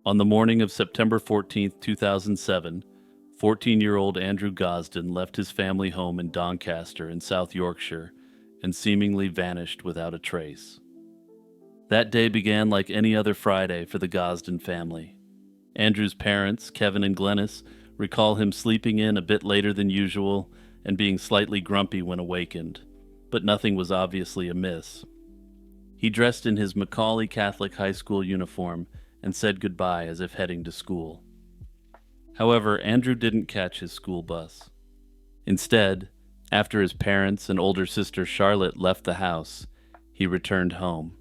On the morning of September 14th, 2007, 14-year-old Andrew Gosden left his family home in Doncaster in South Yorkshire and seemingly vanished without a trace. That day began like any other Friday for the Gosden family. Andrew's parents, Kevin and Glenys, recall him sleeping in a bit later than usual and being slightly grumpy when awakened, but nothing was obviously amiss. He dressed in his Macaulay Catholic High School uniform and said goodbye as if heading to school. However, Andrew didn't catch his school bus. Instead, after his parents and older sister Charlotte left the house, he returned home.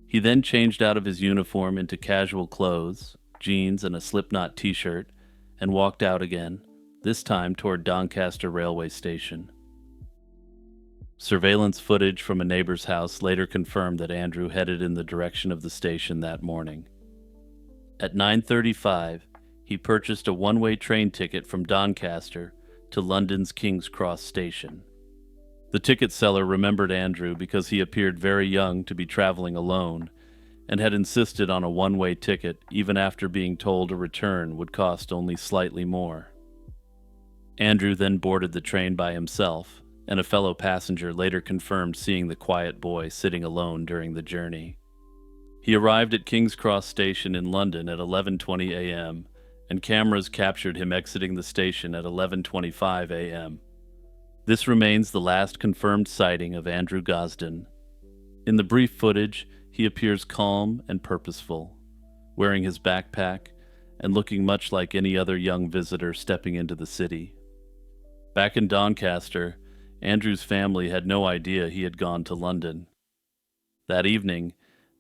He then changed out of his uniform into casual clothes, jeans and a Slipknot t-shirt, and walked out again, this time toward Doncaster railway station. Surveillance footage from a neighbor's house later confirmed that Andrew headed in the direction of the station that morning. At 9:35, he purchased a one-way train ticket from Doncaster to London's King's Cross station. The ticket seller remembered Andrew because he appeared very young to be traveling alone and had insisted on a one-way ticket even after being told a return would cost only slightly more. Andrew then boarded the train by himself, and a fellow passenger later confirmed seeing the quiet boy sitting alone during the journey. He arrived at King's Cross station in London at 11:20 a.m., and cameras captured him exiting the station at 11:25 a.m. This remains the last confirmed sighting of Andrew Gosden. In the brief footage, he appears calm and purposeful, wearing his backpack and looking much like any other young visitor stepping into the city. Back in Doncaster, Andrew's family had no idea he had gone to London. That evening,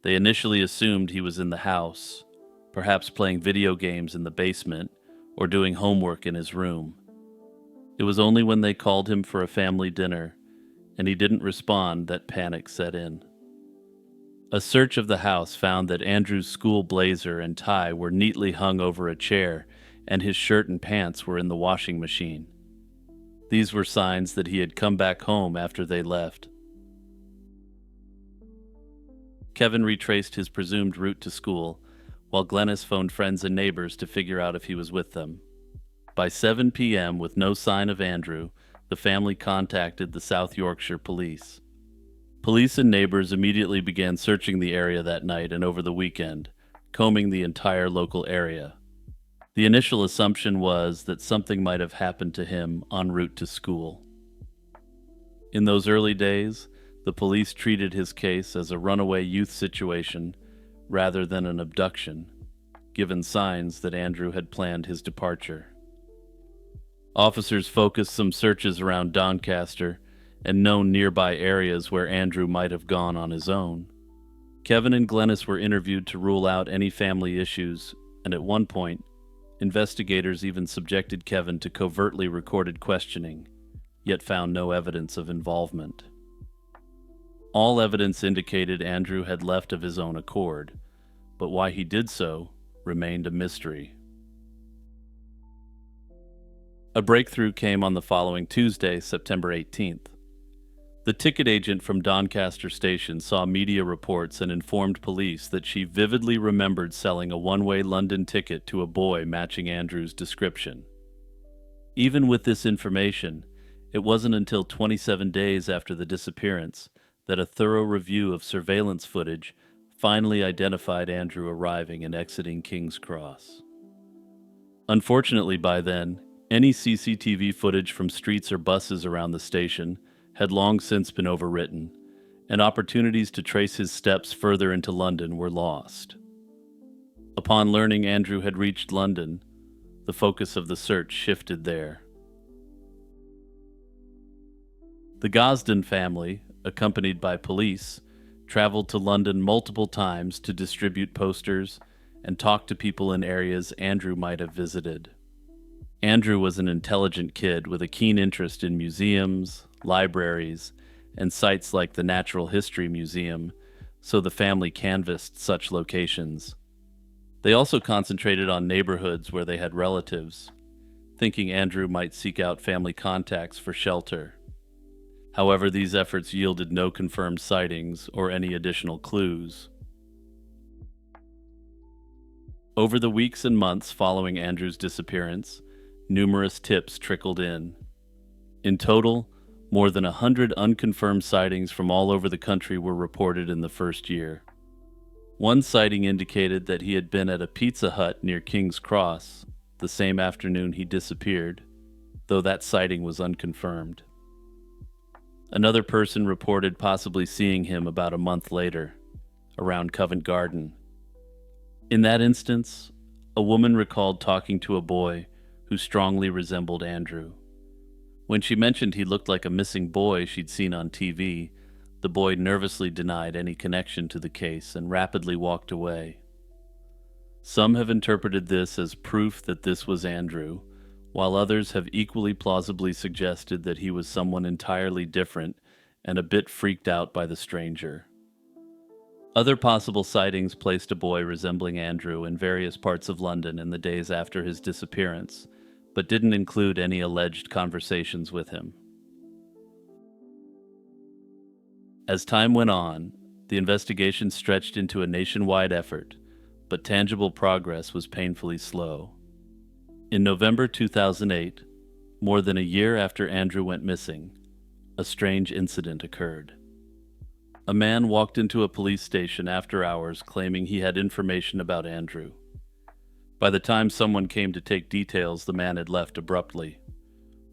they initially assumed he was in the house, perhaps playing video games in the basement or doing homework in his room. It was only when they called him for a family dinner and he didn't respond that panic set in. A search of the house found that Andrew's school blazer and tie were neatly hung over a chair and his shirt and pants were in the washing machine. These were signs that he had come back home after they left. Kevin retraced his presumed route to school, while Glenys phoned friends and neighbors to figure out if he was with them. By 7 p.m., with no sign of Andrew, the family contacted the South Yorkshire police. Police and neighbors immediately began searching the area that night and over the weekend, combing the entire local area. The initial assumption was that something might have happened to him en route to school. In those early days, the police treated his case as a runaway youth situation rather than an abduction, given signs that Andrew had planned his departure. Officers focused some searches around Doncaster and known nearby areas where Andrew might have gone on his own. Kevin and Glenys were interviewed to rule out any family issues, and at one point, investigators even subjected Kevin to covertly recorded questioning, yet found no evidence of involvement. All evidence indicated Andrew had left of his own accord, but why he did so remained a mystery. A breakthrough came on the following Tuesday, September 18th. The ticket agent from Doncaster Station saw media reports and informed police that she vividly remembered selling a one-way London ticket to a boy matching Andrew's description. Even with this information, it wasn't until 27 days after the disappearance that a thorough review of surveillance footage finally identified Andrew arriving and exiting King's Cross. Unfortunately, by then, any CCTV footage from streets or buses around the station had long since been overwritten, and opportunities to trace his steps further into London were lost. Upon learning Andrew had reached London, the focus of the search shifted there. The Gosden family, accompanied by police, traveled to London multiple times to distribute posters and talk to people in areas Andrew might have visited. Andrew was an intelligent kid with a keen interest in museums, libraries, and sites like the Natural History Museum, so the family canvassed such locations. They also concentrated on neighborhoods where they had relatives, thinking Andrew might seek out family contacts for shelter. However, these efforts yielded no confirmed sightings or any additional clues. Over the weeks and months following Andrew's disappearance, numerous tips trickled in. In total, more than 100 unconfirmed sightings from all over the country were reported in the first year. One sighting indicated that he had been at a Pizza Hut near King's Cross the same afternoon he disappeared, though that sighting was unconfirmed. Another person reported possibly seeing him about a month later, around Covent Garden. In that instance, a woman recalled talking to a boy who strongly resembled Andrew. When she mentioned he looked like a missing boy she'd seen on TV, the boy nervously denied any connection to the case and rapidly walked away. Some have interpreted this as proof that this was Andrew, while others have equally plausibly suggested that he was someone entirely different and a bit freaked out by the stranger. Other possible sightings placed a boy resembling Andrew in various parts of London in the days after his disappearance, but didn't include any alleged conversations with him. As time went on, the investigation stretched into a nationwide effort, but tangible progress was painfully slow. In November 2008, more than a year after Andrew went missing, a strange incident occurred. A man walked into a police station after hours claiming he had information about Andrew. By the time someone came to take details, the man had left abruptly.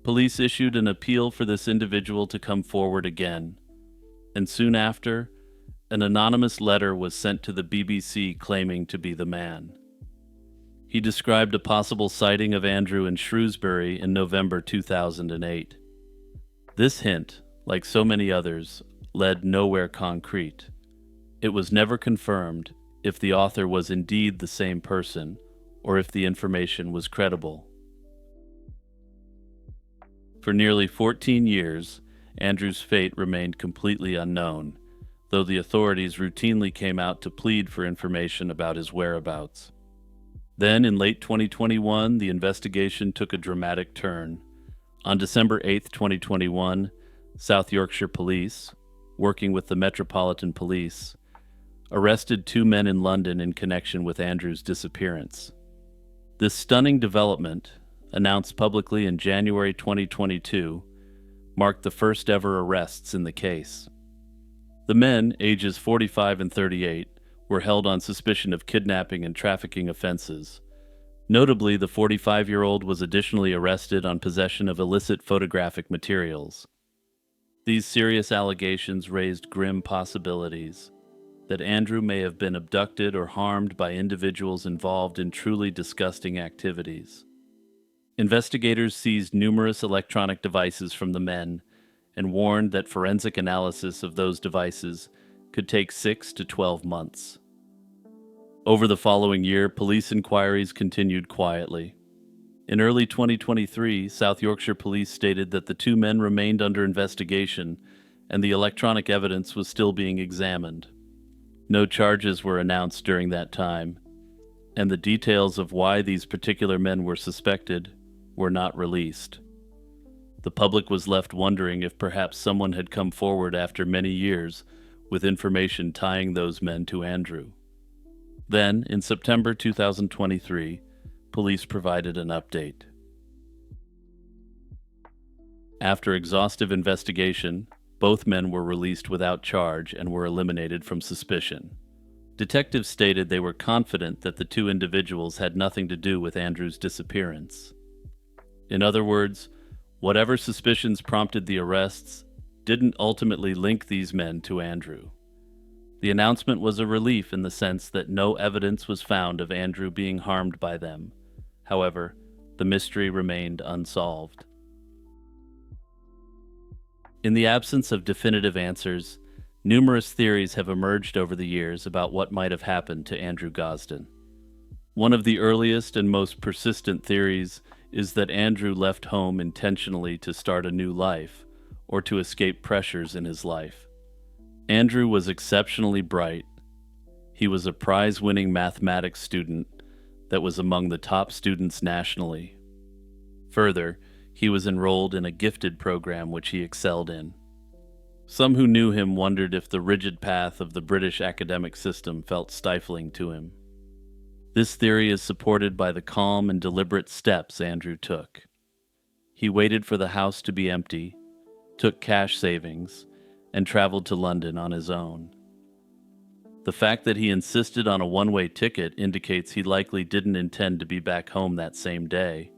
Police issued an appeal for this individual to come forward again, and soon after, an anonymous letter was sent to the BBC claiming to be the man. He described a possible sighting of Andrew in Shrewsbury in November 2008. This hint, like so many others, led nowhere concrete. It was never confirmed if the author was indeed the same person or if the information was credible. For nearly 14 years, Andrew's fate remained completely unknown, though the authorities routinely came out to plead for information about his whereabouts. Then, in late 2021, the investigation took a dramatic turn. On December 8, 2021, South Yorkshire Police, working with the Metropolitan Police, arrested 2 men in London in connection with Andrew's disappearance. This stunning development, announced publicly in January 2022, marked the first ever arrests in the case. The men, ages 45 and 38, were held on suspicion of kidnapping and trafficking offenses. Notably, the 45-year-old was additionally arrested on possession of illicit photographic materials. These serious allegations raised grim possibilities that Andrew may have been abducted or harmed by individuals involved in truly disgusting activities. Investigators seized numerous electronic devices from the men and warned that forensic analysis of those devices could take 6 to 12 months. Over the following year, police inquiries continued quietly. In early 2023, South Yorkshire Police stated that the 2 men remained under investigation and the electronic evidence was still being examined. No charges were announced during that time, and the details of why these particular men were suspected were not released. The public was left wondering if perhaps someone had come forward after many years with information tying those men to Andrew. Then, in September 2023, police provided an update. After exhaustive investigation, both men were released without charge and were eliminated from suspicion. Detectives stated they were confident that the 2 individuals had nothing to do with Andrew's disappearance. In other words, whatever suspicions prompted the arrests didn't ultimately link these men to Andrew. The announcement was a relief in the sense that no evidence was found of Andrew being harmed by them. However, the mystery remained unsolved. In the absence of definitive answers, numerous theories have emerged over the years about what might have happened to Andrew Gosden. One of the earliest and most persistent theories is that Andrew left home intentionally to start a new life, or to escape pressures in his life. Andrew was exceptionally bright. He was a prize-winning mathematics student that was among the top students nationally. Further, he was enrolled in a gifted program which he excelled in. Some who knew him wondered if the rigid path of the British academic system felt stifling to him. This theory is supported by the calm and deliberate steps Andrew took. He waited for the house to be empty, took cash savings, and traveled to London on his own. The fact that he insisted on a one-way ticket indicates he likely didn't intend to be back home that same day.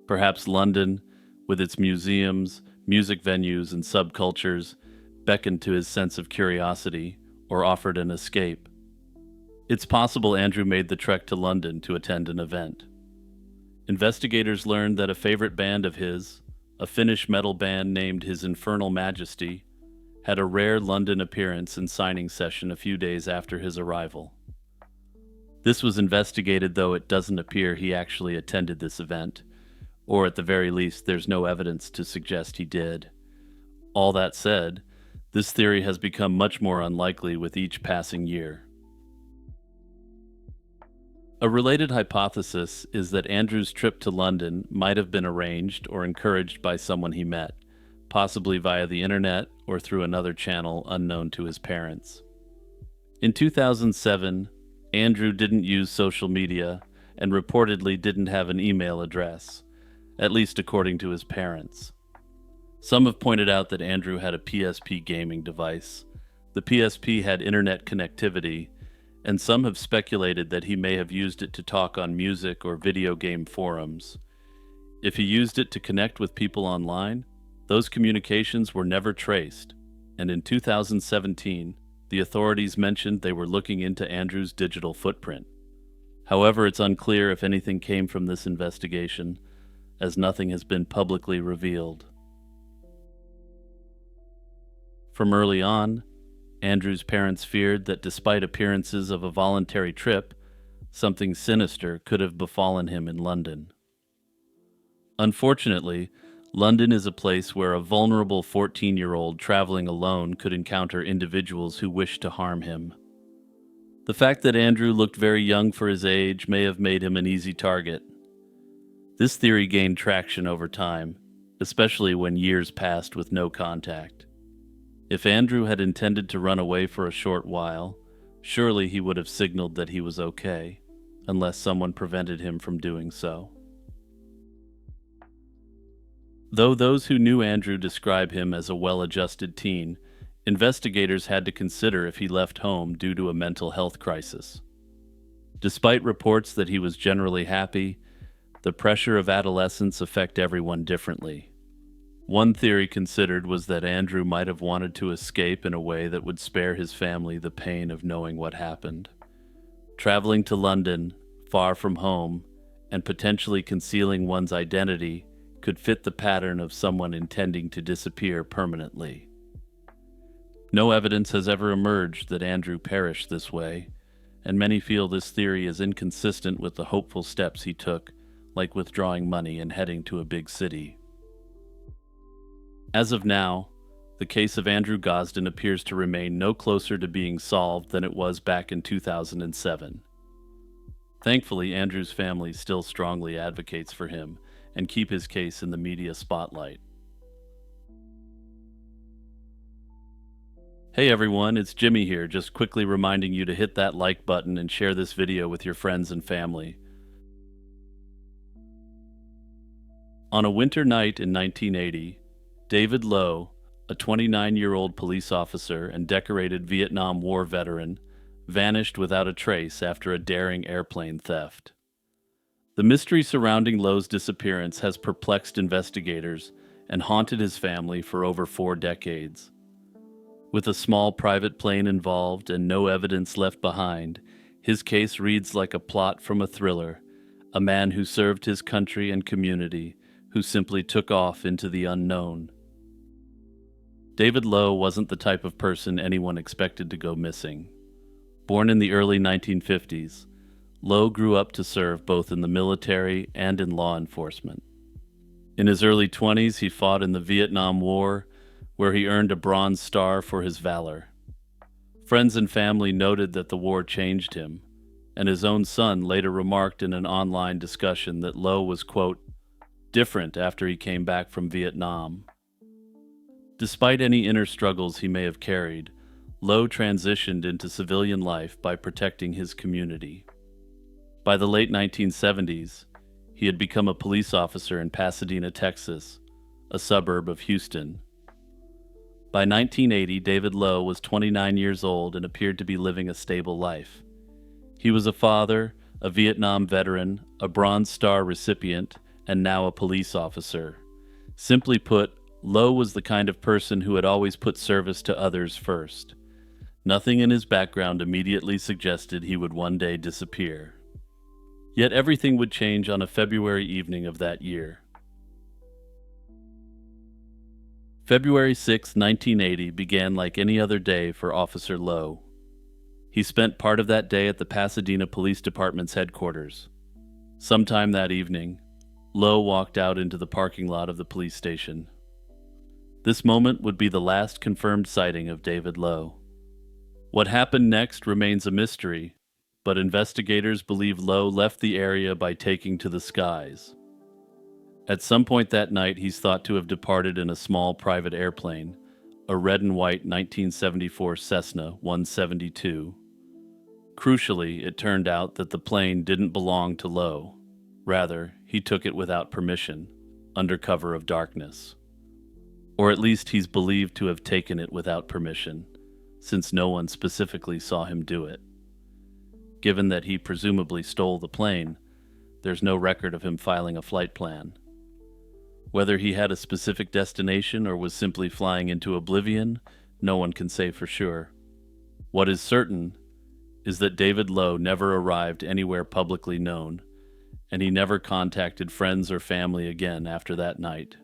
Perhaps London, with its museums, music venues, and subcultures, beckoned to his sense of curiosity or offered an escape. It's possible Andrew made the trek to London to attend an event. Investigators learned that a favorite band of his, a Finnish metal band named His Infernal Majesty, had a rare London appearance and signing session a few days after his arrival. This was investigated, though it doesn't appear he actually attended this event, or at the very least there's no evidence to suggest he did. All that said, this theory has become much more unlikely with each passing year. A related hypothesis is that Andrew's trip to London might have been arranged or encouraged by someone he met, possibly via the internet or through another channel unknown to his parents. In 2007, Andrew didn't use social media and reportedly didn't have an email address, at least according to his parents. Some have pointed out that Andrew had a PSP gaming device. The PSP had internet connectivity, and some have speculated that he may have used it to talk on music or video game forums. If he used it to connect with people online, those communications were never traced, and in 2017, the authorities mentioned they were looking into Andrew's digital footprint. However, it's unclear if anything came from this investigation, as nothing has been publicly revealed. From early on, Andrew's parents feared that despite appearances of a voluntary trip, something sinister could have befallen him in London. Unfortunately, London is a place where a vulnerable 14-year-old traveling alone could encounter individuals who wish to harm him. The fact that Andrew looked very young for his age may have made him an easy target. This theory gained traction over time, especially when years passed with no contact. If Andrew had intended to run away for a short while, surely he would have signaled that he was okay, unless someone prevented him from doing so. Though those who knew Andrew describe him as a well-adjusted teen, investigators had to consider if he left home due to a mental health crisis. Despite reports that he was generally happy, the pressure of adolescence affects everyone differently. One theory considered was that Andrew might have wanted to escape in a way that would spare his family the pain of knowing what happened. Traveling to London, far from home, and potentially concealing one's identity could fit the pattern of someone intending to disappear permanently. No evidence has ever emerged that Andrew perished this way, and many feel this theory is inconsistent with the hopeful steps he took, like withdrawing money and heading to a big city. As of now, the case of Andrew Gosden appears to remain no closer to being solved than it was back in 2007. Thankfully, Andrew's family still strongly advocates for him and keep his case in the media spotlight. Hey everyone, it's Jimmy here, just quickly reminding you to hit that like button and share this video with your friends and family. On a winter night in 1980, David Lowe, a 29-year-old police officer and decorated Vietnam War veteran, vanished without a trace after a daring airplane theft. The mystery surrounding Lowe's disappearance has perplexed investigators and haunted his family for over 4 decades. With a small private plane involved and no evidence left behind, his case reads like a plot from a thriller, a man who served his country and community, who simply took off into the unknown. David Lowe wasn't the type of person anyone expected to go missing. Born in the early 1950s, Lowe grew up to serve both in the military and in law enforcement. In his early 20s, he fought in the Vietnam War, where he earned a Bronze Star for his valor. Friends and family noted that the war changed him, and his own son later remarked in an online discussion that Lowe was, quote, different after he came back from Vietnam. Despite any inner struggles he may have carried, Lowe transitioned into civilian life by protecting his community. By the late 1970s, he had become a police officer in Pasadena, Texas, a suburb of Houston. By 1980, David Lowe was 29 years old and appeared to be living a stable life. He was a father, a Vietnam veteran, a Bronze Star recipient, and now a police officer. Simply put, Lowe was the kind of person who had always put service to others first. Nothing in his background immediately suggested he would one day disappear. Yet everything would change on a February evening of that year. February 6, 1980 began like any other day for Officer Lowe. He spent part of that day at the Pasadena Police Department's headquarters. Sometime that evening, Lowe walked out into the parking lot of the police station. This moment would be the last confirmed sighting of David Lowe. What happened next remains a mystery, but investigators believe Lowe left the area by taking to the skies. At some point that night, he's thought to have departed in a small private airplane, a red and white 1974 Cessna 172. Crucially, it turned out that the plane didn't belong to Lowe. Rather, he took it without permission, under cover of darkness. Or at least he's believed to have taken it without permission, since no one specifically saw him do it. Given that he presumably stole the plane, there's no record of him filing a flight plan. Whether he had a specific destination or was simply flying into oblivion, no one can say for sure. What is certain is that David Lowe never arrived anywhere publicly known, and he never contacted friends or family again after that night.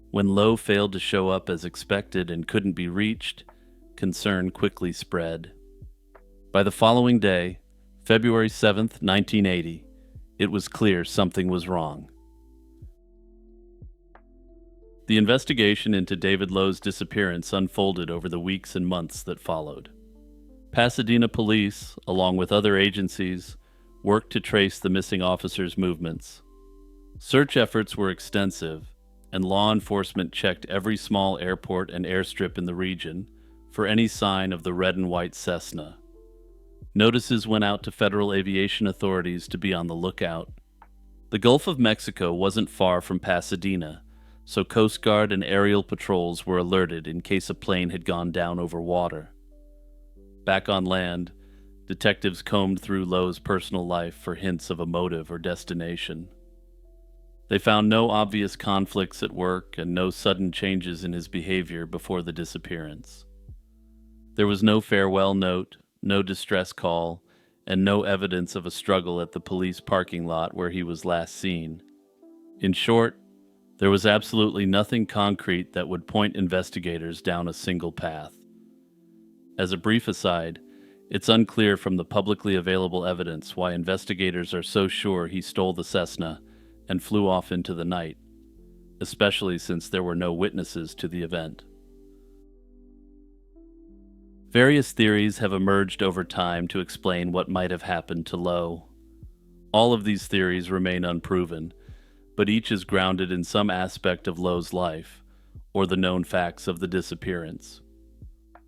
When Lowe failed to show up as expected and couldn't be reached, concern quickly spread. By the following day, February 7th, 1980, it was clear something was wrong. The investigation into David Lowe's disappearance unfolded over the weeks and months that followed. Pasadena police, along with other agencies, worked to trace the missing officer's movements. Search efforts were extensive, and law enforcement checked every small airport and airstrip in the region for any sign of the red and white Cessna. Notices went out to federal aviation authorities to be on the lookout. The Gulf of Mexico wasn't far from Pasadena, so Coast Guard and aerial patrols were alerted in case a plane had gone down over water. Back on land, detectives combed through Lowe's personal life for hints of a motive or destination. They found no obvious conflicts at work and no sudden changes in his behavior before the disappearance. There was no farewell note, no distress call, and no evidence of a struggle at the police parking lot where he was last seen. In short, there was absolutely nothing concrete that would point investigators down a single path. As a brief aside, it's unclear from the publicly available evidence why investigators are so sure he stole the Cessna and flew off into the night, especially since there were no witnesses to the event. Various theories have emerged over time to explain what might have happened to Lowe. All of these theories remain unproven, but each is grounded in some aspect of Lowe's life, or the known facts of the disappearance.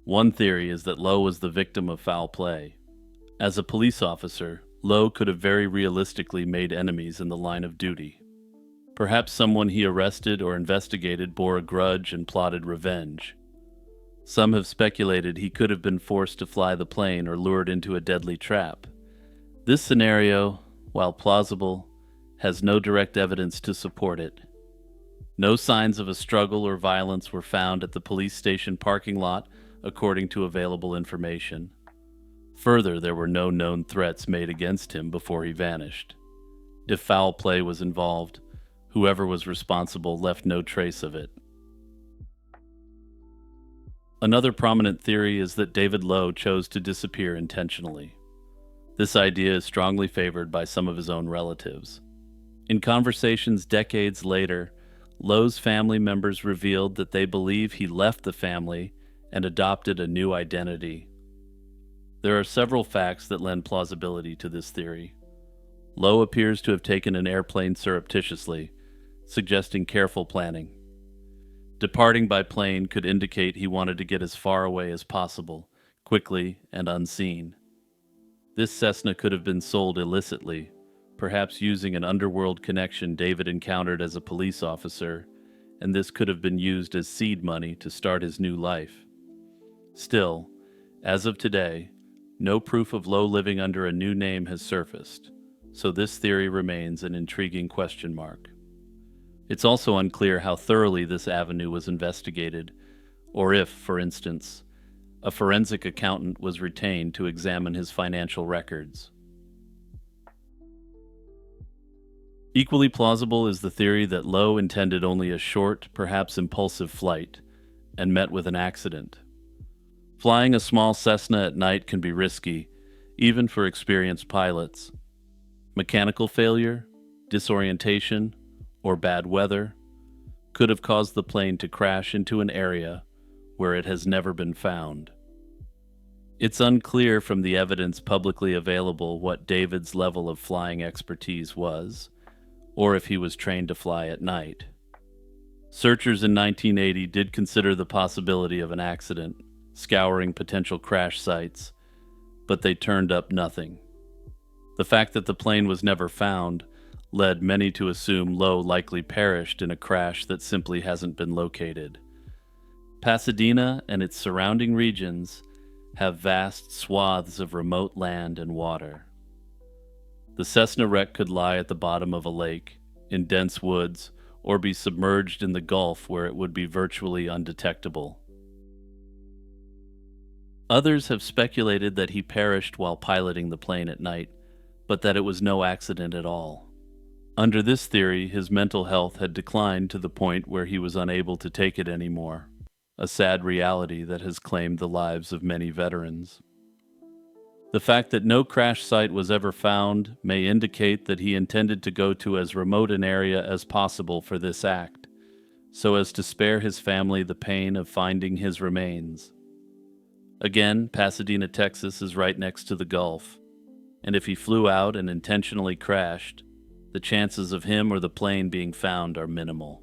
One theory is that Lowe was the victim of foul play. As a police officer, Lowe could have very realistically made enemies in the line of duty. Perhaps someone he arrested or investigated bore a grudge and plotted revenge. Some have speculated he could have been forced to fly the plane or lured into a deadly trap. This scenario, while plausible, has no direct evidence to support it. No signs of a struggle or violence were found at the police station parking lot, according to available information. Further, there were no known threats made against him before he vanished. If foul play was involved, whoever was responsible left no trace of it. Another prominent theory is that David Lowe chose to disappear intentionally. This idea is strongly favored by some of his own relatives. In conversations decades later, Lowe's family members revealed that they believe he left the family and adopted a new identity. There are several facts that lend plausibility to this theory. Lowe appears to have taken an airplane surreptitiously, suggesting careful planning. Departing by plane could indicate he wanted to get as far away as possible, quickly and unseen. This Cessna could have been sold illicitly, perhaps using an underworld connection David encountered as a police officer, and this could have been used as seed money to start his new life. Still, as of today, no proof of Lowe living under a new name has surfaced, so this theory remains an intriguing question mark. It's also unclear how thoroughly this avenue was investigated, or if, for instance, a forensic accountant was retained to examine his financial records. Equally plausible is the theory that Lowe intended only a short, perhaps impulsive flight, and met with an accident. Flying a small Cessna at night can be risky, even for experienced pilots. Mechanical failure, disorientation, or bad weather could have caused the plane to crash into an area where it has never been found. It's unclear from the evidence publicly available what David's level of flying expertise was, or if he was trained to fly at night. Searchers in 1980 did consider the possibility of an accident, scouring potential crash sites, but they turned up nothing. The fact that the plane was never found led many to assume Lowe likely perished in a crash that simply hasn't been located. Pasadena and its surrounding regions have vast swaths of remote land and water. The Cessna wreck could lie at the bottom of a lake, in dense woods, or be submerged in the Gulf where it would be virtually undetectable. Others have speculated that he perished while piloting the plane at night, but that it was no accident at all. Under this theory, his mental health had declined to the point where he was unable to take it anymore, a sad reality that has claimed the lives of many veterans. The fact that no crash site was ever found may indicate that he intended to go to as remote an area as possible for this act, so as to spare his family the pain of finding his remains. Again, Pasadena, Texas is right next to the Gulf, and if he flew out and intentionally crashed, the chances of him or the plane being found are minimal.